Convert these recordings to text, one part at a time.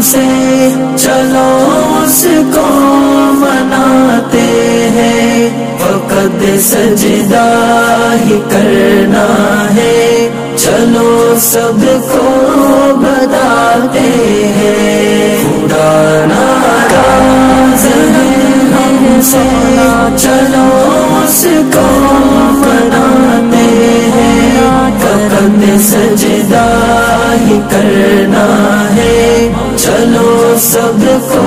سے چلو اس کو مناتے ہیں، فقط سجدہ ہی کرنا ہے، چلو سب کو بتاتے ہیں، خدا ناراض ہے ہم سے، چلو اس کو مناتے ہیں، فقط سجدہ ہی کرنا ہے، چلو سب کو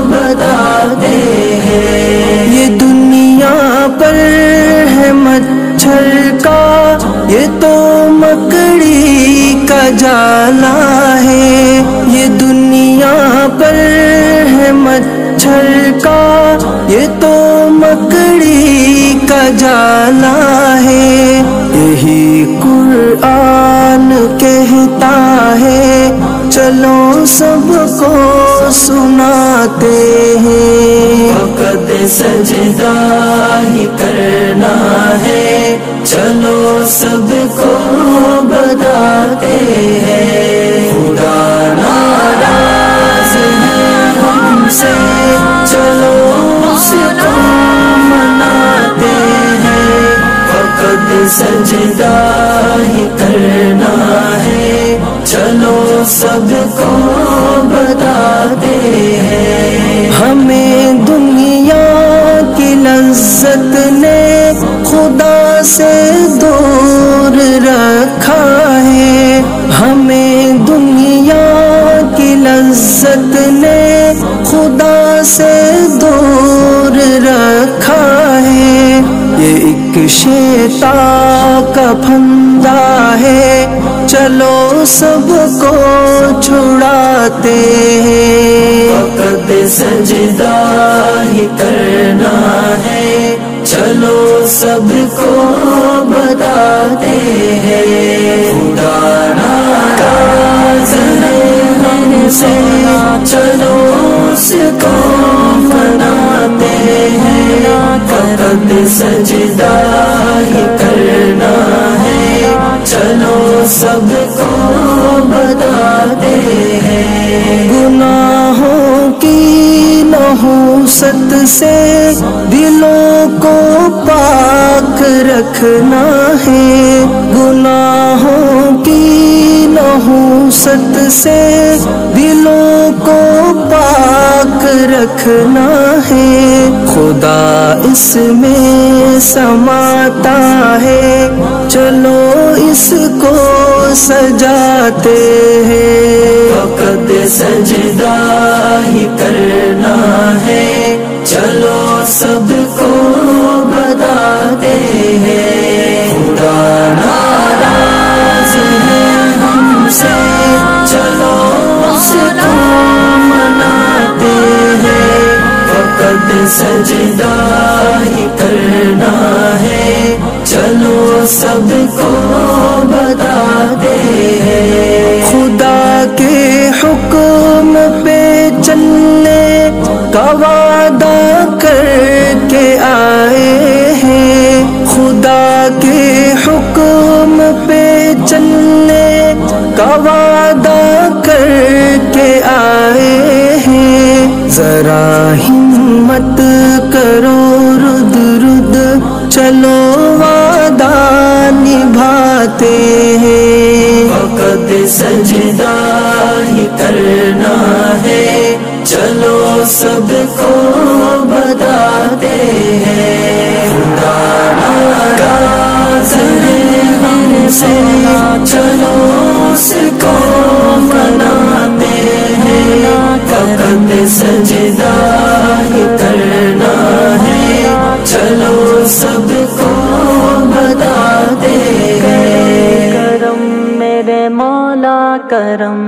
بتاتے ہیں۔ یہ دنیا پر ہے مچھر کا، یہ تو مکڑی کا جالا ہے، یہ دنیا پر ہے مچھر کا، یہ تو مکڑی کا جالا ہے، یہی قرآن کہتا ہے، چلو سب کو سناتے ہیں، فقط سجدہ ہی کرنا ہے، چلو سب کو بتاتے ہیں، خدا ناراض ہے ہم سے، چلو اس کو مناتے ہیں، فقط سجدہ ہی کرنا ہے، چلو سب کو بتاتے ہیں۔ ہمیں دنیا کی لذت نے خدا سے دور رکھا ہے، ہمیں دنیا کی لذت نے خدا سے دور رکھا ہے، یہ ایک شیطان کا پھندا ہے، چلو سب کو چھڑاتے ہیں، فقط سجدہ ہی کرنا ہے، چلو سب کو بتاتے ہیں، خدا ناراض ہے ہم سے، چلو اس کو مناتے ہیں، فقط سجدہ ہی کرنا ہے، چلو سب کو بتاتے ہیں۔ گناہوں کی نحوست سے دلوں کو پاک رکھنا ہے، گناہوں کی نحوست سے دلوں کو پاک رکھنا ہے، خدا اس میں سماتا ہے، چلو اس کو سجاتے ہیں، فقط سجدہ ہی کرنا ہے، چلو سب کو بتاتے ہیں، خدا ناراض ہے ہم سے، چلو اس کو مناتے ہیں، فقط سجدہ ہی کرنا ہے، چلو سب کو بتاتے ہیں۔ خدا کے حکم پہ چلنے کا وعدہ کر کے آئے ہیں، خدا کے حکم پہ چلنے کا وعدہ کر کے آئے ہیں، ذرا ہمت کرو رد رد، چلو وعدہ نبھاتے ہیں، فقط سجدہ ہی کرنا ہے، چلو سب کو بتاتے ہیں، خدا ناراض ہے ہم سے، چلو اس کو مناتے ہیں، فقط سجدہ ہی کرنا ہے، چلو سب کو بتاتے ہیں۔ کرم میرے مولا کرم،